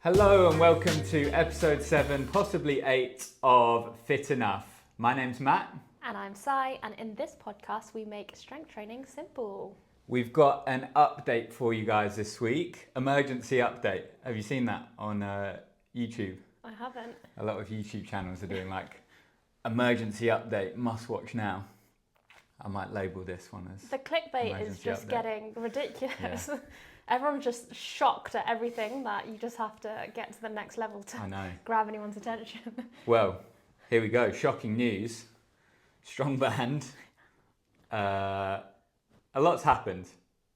Hello and welcome to episode 7, possibly 8 of Fit Enough. My name's Matt. And I'm Sai, and in this podcast we make strength training simple. We've got an update for you guys this week. Emergency update. Have you seen that on YouTube? I haven't. A lot of YouTube channels are doing like emergency update, must watch now. I might label this one as The clickbait is emergency just update. getting ridiculous. Yeah. Everyone's just shocked at everything that you just have to get to the next level to I know. grab anyone's attention. Well, here we go. Shocking news. Strong band. A lot's happened.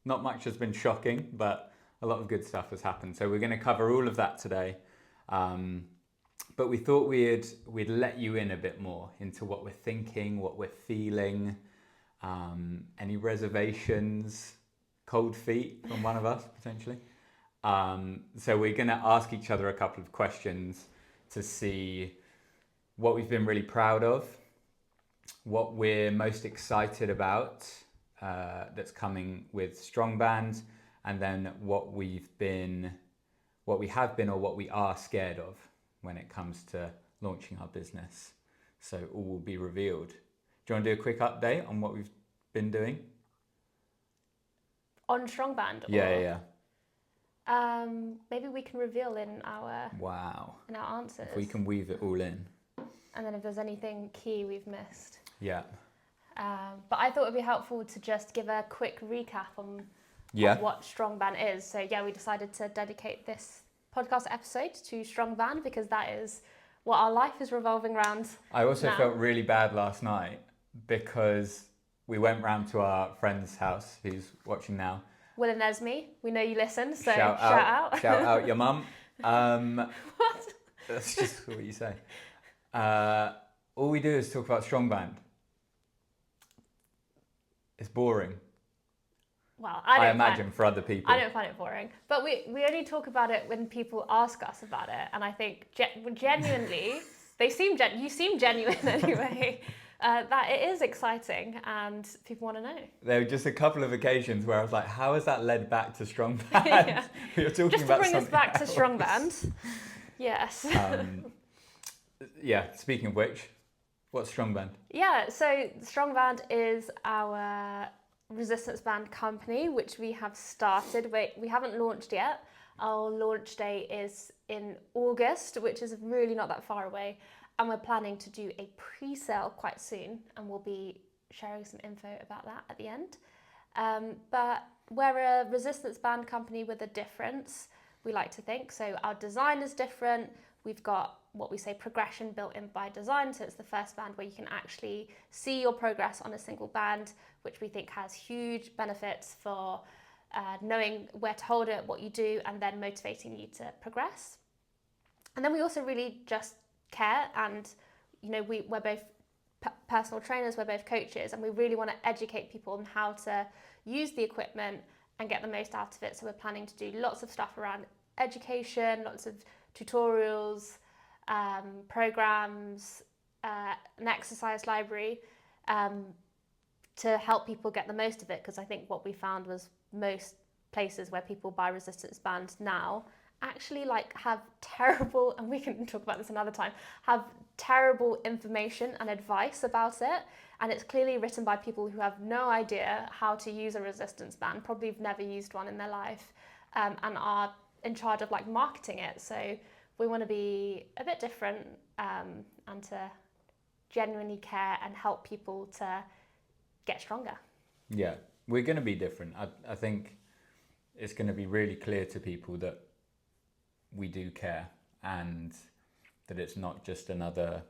Not much has been shocking, but a lot of good stuff has happened. So we're going to cover all of that today. But we thought we'd let you in a bit more into what we're thinking, what we're feeling, any reservations, cold feet from one of us potentially. So we're going to ask each other a couple of questions to see what we've been really proud of, what we're most excited about that's coming with Strong Band, and then what we have been or what we are scared of when it comes to launching our business. So all will be revealed. Do you want to do a quick update on what we've been doing? On Strong Band? Yeah. Maybe we can reveal in our Wow. answers. If we can weave it all in. And then if there's anything key we've missed. Yeah. But I thought it would be helpful to just give a quick recap on what Strong Band is. So yeah, we decided to dedicate this podcast episode to Strong Band because that is what our life is revolving around. I also now. felt really bad last night because we went round to our friend's house who's watching now. Will and Esme, we know you listen, so Shout out. Shout out your mum. What? That's just what you say. All we do is talk about Strong Band. It's boring. Well, I imagine for other people. I don't find it boring. But we only talk about it when people ask us about it. And I think genuinely, you seem genuine anyway, that it is exciting and people want to know. There were just a couple of occasions where I was like, how has that led back to Strong Band? Yeah. We were talking Just to about bring us something back to else. Strong Band. Yes. Yeah, speaking of which, what's Strong Band? Yeah, so Strong Band is our resistance band company, which we have started. We haven't launched yet. Our launch date is in August, which is really not that far away. And we're planning to do a pre-sale quite soon, and we'll be sharing some info about that at the end. But we're a resistance band company with a difference, we like to think. So our design is different. We've got what we say progression built in by design. So it's the first band where you can actually see your progress on a single band, which we think has huge benefits for knowing where to hold it, what you do, and then motivating you to progress. And then we also really just care, and we're both personal trainers, we're both coaches, and we really want to educate people on how to use the equipment and get the most out of it. So we're planning to do lots of stuff around education, lots of tutorials, programs, an exercise library to help people get the most of it, because I think what we found was most places where people buy resistance bands now actually have terrible, and we can talk about this another time, have terrible information and advice about it, and it's clearly written by people who have no idea how to use a resistance band, probably have never used one in their life, and are in charge of marketing it. So we want to be a bit different and to genuinely care and help people to get stronger. Yeah, we're going to be different. I think it's going to be really clear to people that we do care and that it's not just another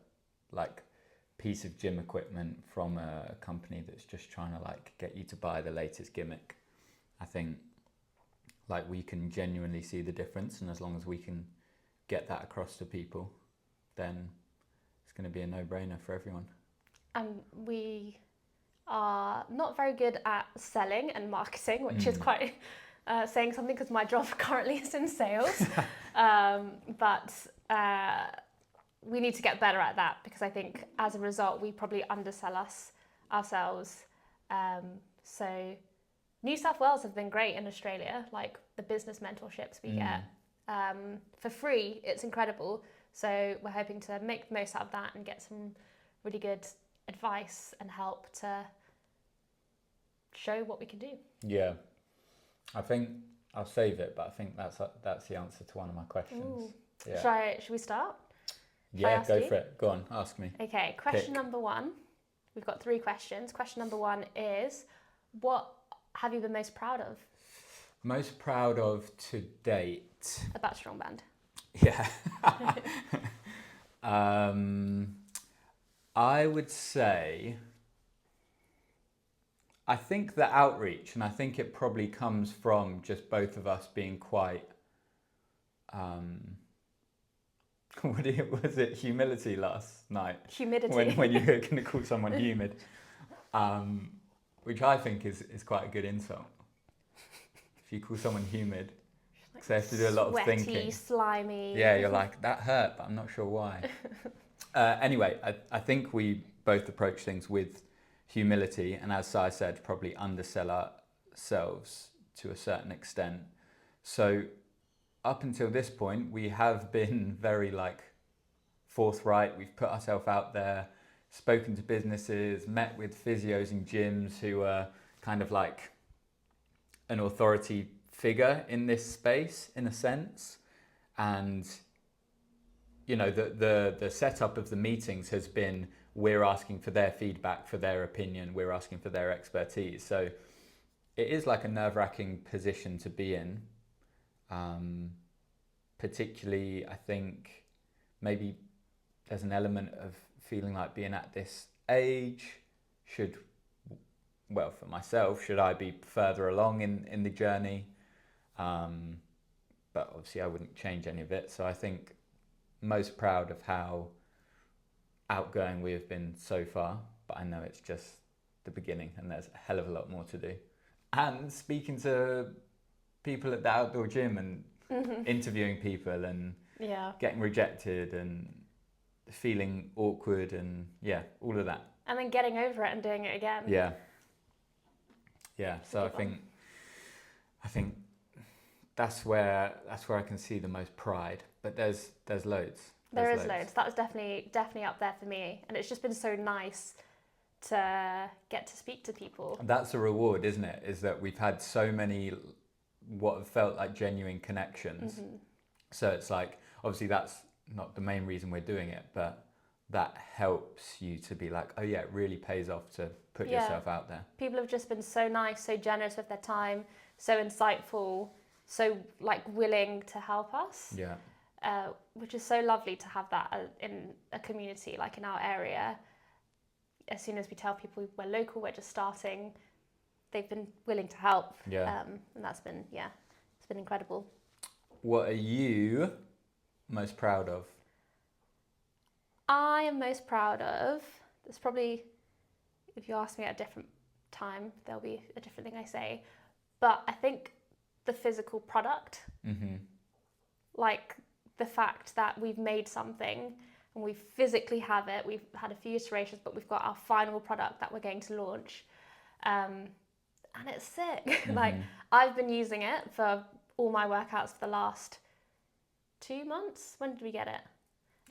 piece of gym equipment from a company that's just trying to get you to buy the latest gimmick. I think we can genuinely see the difference, and as long as we can get that across to people, then it's going to be a no-brainer for everyone. And we are not very good at selling and marketing, which is quite saying something because my job currently is in sales. But we need to get better at that, because I think as a result we probably undersell ourselves. So New South Wales have been great in Australia, the business mentorships we get. for free. It's incredible. So we're hoping to make the most out of that and get some really good advice and help to show what we can do. Yeah, I think I'll save it, but I think that's the answer to one of my questions. Ooh. Yeah. Should we start? Yeah, go you? for it. Go on, ask me. Okay, question Pick. number 1. We've got 3 questions. Question number 1 is, what have you been most proud of Most proud of to date? about Strong Band? Yeah. I would say, I think the outreach, and I think it probably comes from just both of us being quite, was it humility last night? Humidity. When you were going to call someone humid, which I think is quite a good insult. If you call someone humid, because they have to do a lot of Sweaty, thinking. slimy. Yeah, you're like, that hurt, but I'm not sure why. Anyway, I think we both approach things with humility, and as Sai said, probably undersell ourselves to a certain extent. So up until this point, we have been very forthright. We've put ourselves out there, spoken to businesses, met with physios and gyms who are kind of like an authority figure in this space, in a sense. And you know, the setup of the meetings has been, we're asking for their feedback, for their opinion, we're asking for their expertise. So it is like a nerve-wracking position to be in. Particularly, I think maybe there's an element of feeling like being at this age, for myself, should I be further along in the journey? But obviously I wouldn't change any of it. So I think most proud of how outgoing we have been so far, but I know it's just the beginning and there's a hell of a lot more to do. And speaking to people at the outdoor gym and interviewing people and getting rejected and feeling awkward and all of that. And then getting over it and doing it again. Yeah. So I think that's where I can see the most pride. But there's loads. There is loads. That was definitely up there for me, and it's just been so nice to get to speak to people. And that's a reward, isn't it? Is that we've had so many what have felt like genuine connections. So it's like, obviously that's not the main reason we're doing it, but that helps you to be like, oh yeah, it really pays off to put yourself out there. People have just been so nice, so generous with their time, so insightful, so willing to help us. Yeah. Which is so lovely to have that in a community, like in our area. As soon as we tell people we're local, we're just starting, they've been willing to help. Yeah. And that's been, it's been incredible. What are you most proud of? I am most proud of, there's probably, if you ask me at a different time, there'll be a different thing I say, but I think the physical product, like the fact that we've made something and we physically have it, we've had a few iterations, but we've got our final product that we're going to launch, and it's sick. I've been using it for all my workouts for the last 2 months. When did we get it?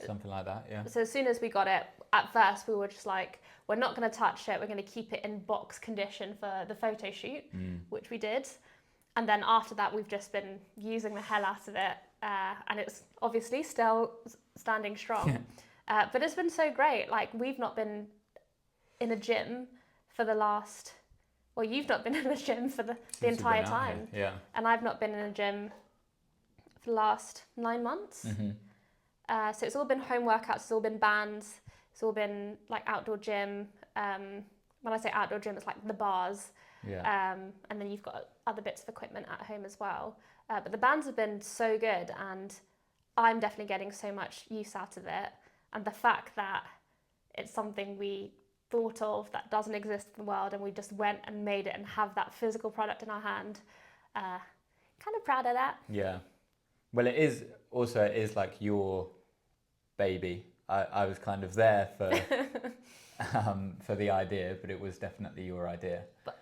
Something like that, yeah. So as soon as we got it, at first we were just like, we're not going to touch it, we're going to keep it in box condition for the photo shoot, which we did. And then after that, we've just been using the hell out of it, and it's obviously still standing strong. But it's been so great. Like, we've not been in a gym for the last, you've not been in a gym for the entire time. Yeah. And I've not been in a gym for the last 9 months. So it's all been home workouts, it's all been bands, it's all been like outdoor gym. When I say outdoor gym, it's like the bars. And then you've got other bits of equipment at home as well. But the bands have been so good, and I'm definitely getting so much use out of it. And the fact that it's something we thought of that doesn't exist in the world, and we just went and made it and have that physical product in our hand, kind of proud of that. Yeah. Well, it is like your baby. I was kind of there for the idea, but it was definitely your idea. But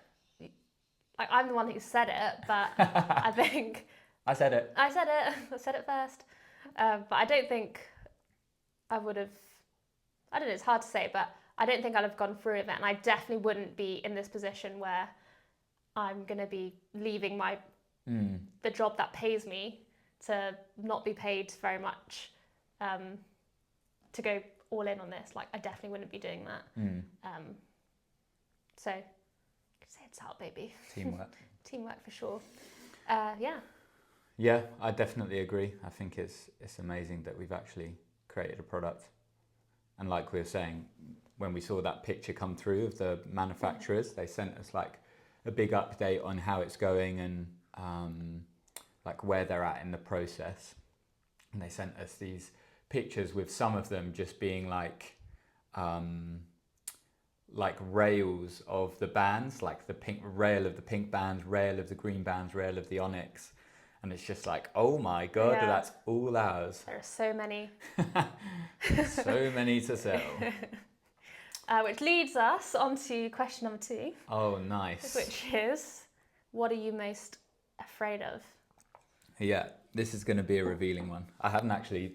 I'm the one who said it, but I think I said it. I said it. I said it first. But I don't think I would have. I don't know. It's hard to say, but I don't think I'd have gone through with it, and I definitely wouldn't be in this position where I'm going to be leaving the job that pays me to not be paid very much, to go all in on this. Like, I definitely wouldn't be doing that. So, say it's out, baby. Teamwork. Teamwork for sure. Yeah. Yeah, I definitely agree. I think it's amazing that we've actually created a product. And like we were saying, when we saw that picture come through of the manufacturers, they sent us like a big update on how it's going and like where they're at in the process. And they sent us these pictures with some of them just being like rails of the bands, like the pink rail of the pink bands, rail of the green bands, rail of the Onyx. And it's just like, oh my God, Yeah. that's all ours. There are so many. So many to sell. Which leads us on to question number 2. Oh, nice. Which is, what are you most afraid of? Yeah, this is going to be a revealing one. I haven't actually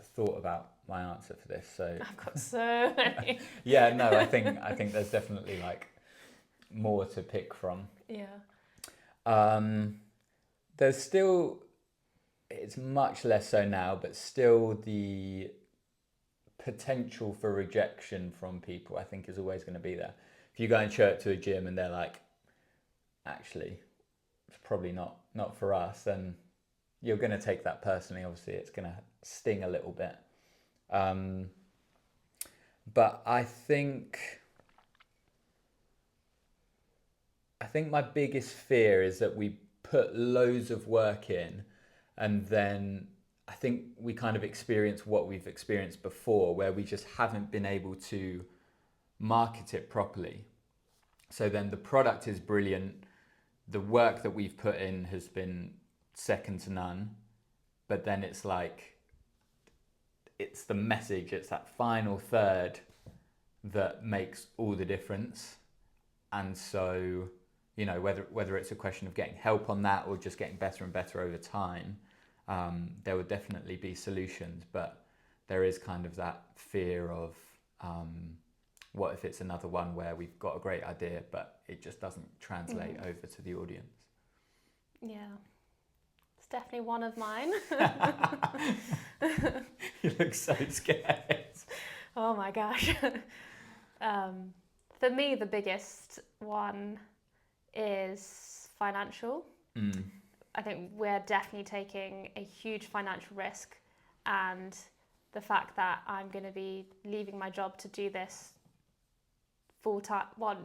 thought about my answer for this, so I've got so many. yeah, no, I think there's definitely like more to pick from. Yeah. There's still, it's much less so now, but still the potential for rejection from people, I think, is always going to be there. If you go and show it to a gym and they're like, actually, it's probably not for us, then you're going to take that personally. Obviously, it's going to sting a little bit. But I think my biggest fear is that we put loads of work in, and then I think we kind of experience what we've experienced before, where we just haven't been able to market it properly. So then the product is brilliant. The work that we've put in has been second to none. But then it's like, it's the message, it's that final third that makes all the difference. And so, you know, whether it's a question of getting help on that or just getting better and better over time, there would definitely be solutions, but there is kind of that fear of what if it's another one where we've got a great idea, but it just doesn't translate over to the audience. Yeah. It's definitely one of mine. You look so scared. Oh my gosh. For me, the biggest one is financial. I think we're definitely taking a huge financial risk, and the fact that I'm going to be leaving my job to do this full time. Well,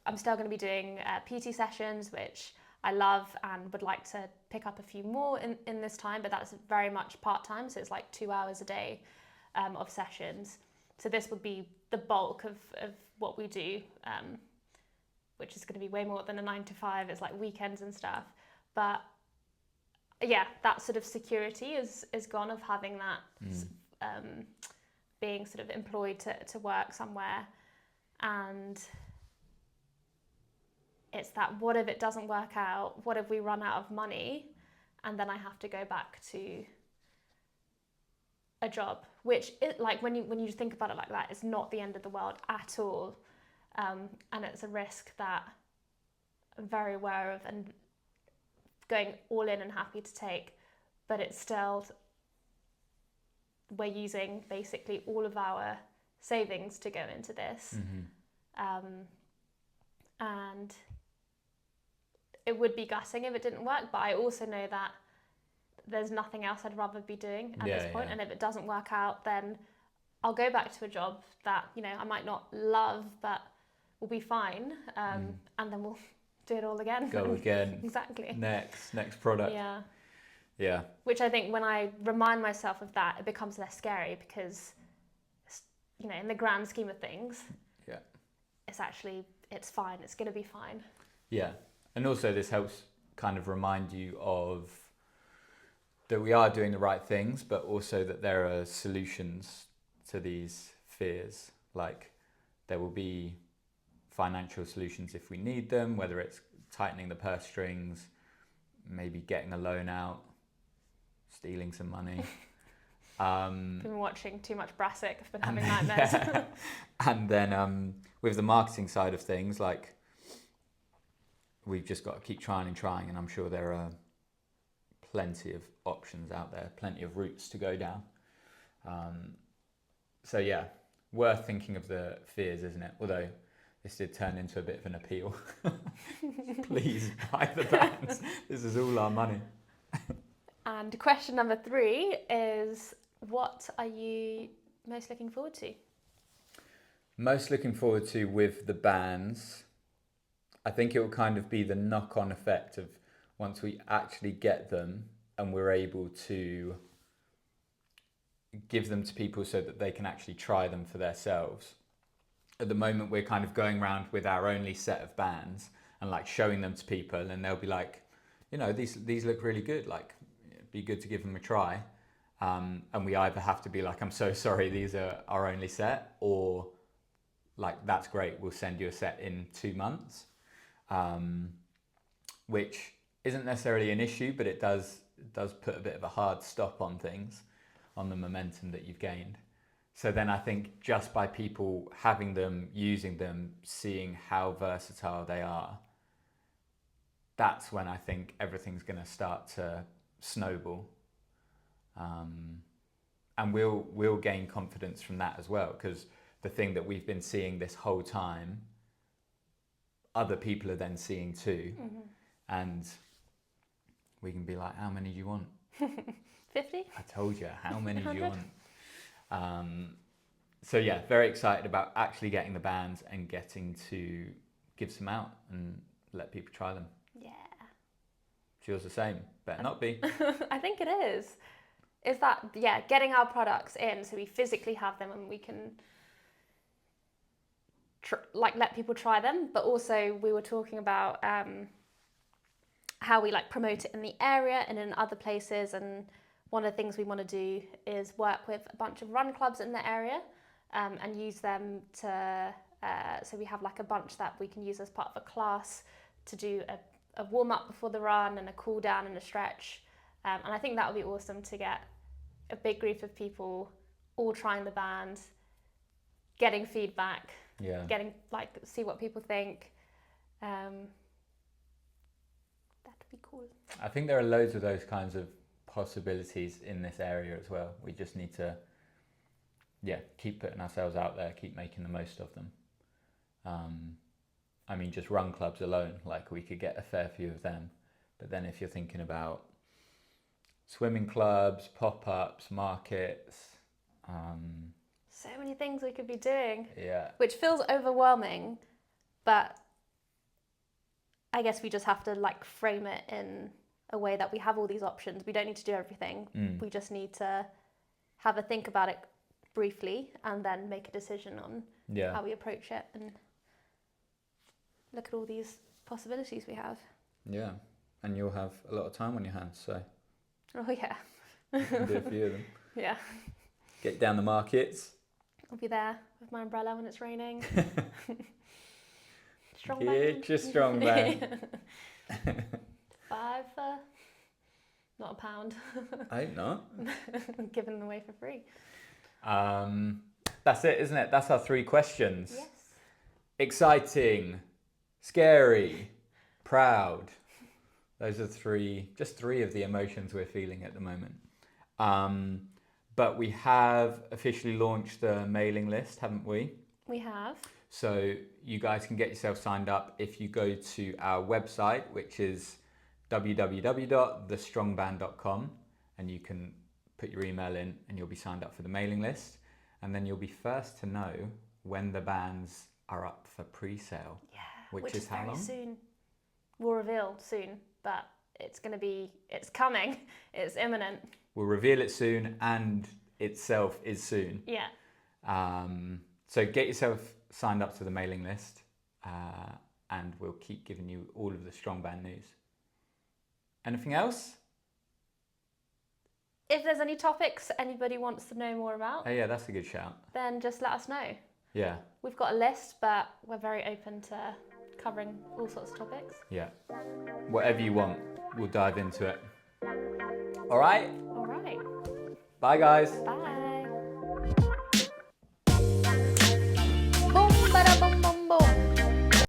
I'm still going to be doing PT sessions, which I love and would like to pick up a few more in this time, but that's very much part-time, so it's like 2 hours a day of sessions. So this would be the bulk of what we do, which is going to be way more than a 9 to 5. It's like weekends and stuff. But yeah, that sort of security is gone of having that, being sort of employed to work somewhere. And it's that, what if it doesn't work out? What if we run out of money and then I have to go back to a job? Which, like, when you think about it like that, it's not the end of the world at all. And it's a risk that I'm very aware of and going all in and happy to take, but it's still, we're using basically all of our savings to go into this. And it would be gutting if it didn't work, but I also know that there's nothing else I'd rather be doing at this point. And if it doesn't work out, then I'll go back to a job that, you know, I might not love, but will be fine. And then we'll do it all again. Go again. Exactly. Next product. Yeah. Which I think when I remind myself of that, it becomes less scary because, you know, in the grand scheme of things, it's fine. It's going to be fine. Yeah. And also this helps kind of remind you of that we are doing the right things, but also that there are solutions to these fears. Like, there will be financial solutions if we need them, whether it's tightening the purse strings, maybe getting a loan out, stealing some money. I've been watching too much Brassic. I've been having nightmares. Yeah. And then with the marketing side of things, like we've just got to keep trying, and I'm sure there are plenty of options out there, plenty of routes to go down. So yeah, worth thinking of the fears, isn't it? Although this did turn into a bit of an appeal. Please buy the bands. This is all our money. And question number 3 is, what are you most looking forward to? Most looking forward to with the bands, I think it will kind of be the knock-on effect of once we actually get them and we're able to give them to people so that they can actually try them for themselves. At the moment, we're kind of going around with our only set of bands and like showing them to people, and they'll be like, you know, these look really good. Like, it'd be good to give them a try. And we either have to be like, I'm so sorry, these are our only set, or like, that's great, we'll send you a set in 2 months, which isn't necessarily an issue, but it does put a bit of a hard stop on things, on the momentum that you've gained. So then I think just by people having them, using them, seeing how versatile they are, that's when I think everything's going to start to snowball. And we'll gain confidence from that as well, because the thing that we've been seeing this whole time, other people are then seeing too. Mm-hmm. And we can be like, how many do you want? 50? I told you, how many do you want? So yeah, very excited about actually getting the bands and getting to give some out and let people try them. Yeah. Feels the same. Better not be. I think it is. Is that, yeah, getting our products in so we physically have them and we can let people try them. But also we were talking about how we like promote it in the area and in other places, and one of the things we want to do is work with a bunch of run clubs in the area and use them to so we have like a bunch that we can use as part of a class to do a warm-up before the run and a cool down and a stretch, and I think that would be awesome to get a big group of people all trying the band, getting feedback, getting like see what people think. That'd be cool. I think there are loads of those kinds of possibilities in this area as well. We just need to keep putting ourselves out there, keep making the most of them. I mean, just run clubs alone, like we could get a fair few of them, but then if you're thinking about swimming clubs, pop-ups, markets, so many things we could be doing, which feels overwhelming, but I guess we just have to like frame it in a way that we have all these options. We don't need to do everything. We just need to have a think about it briefly and then make a decision on how we approach it and look at all these possibilities we have. Yeah, and you'll have a lot of time on your hands, so. Oh yeah. You can do a few of them. Yeah. Get down the markets. I'll be there with my umbrella when it's raining. Strong Get your strong band. 5 not a pound. I hope not. Giving them away for free. That's it, isn't it? That's our 3 questions. Yes. Exciting, scary, proud. Those are just three of the emotions we're feeling at the moment. But we have officially launched the mailing list, haven't we? We have. So you guys can get yourself signed up if you go to our website, which is www.thestrongband.com, and you can put your email in and you'll be signed up for the mailing list, and then you'll be first to know when the bands are up for pre-sale. Yeah, which is how very long? Soon. We'll reveal soon, but it's coming, it's imminent. We'll reveal it soon, and itself is soon. Yeah. So get yourself signed up to the mailing list, and we'll keep giving you all of the Strong Band news. Anything else? If there's any topics anybody wants to know more about, Oh yeah, that's a good shout. then just let us know. Yeah. We've got a list, but we're very open to covering all sorts of topics. Yeah. Whatever you want, dive into it. All right. All right. Bye, guys. Bye.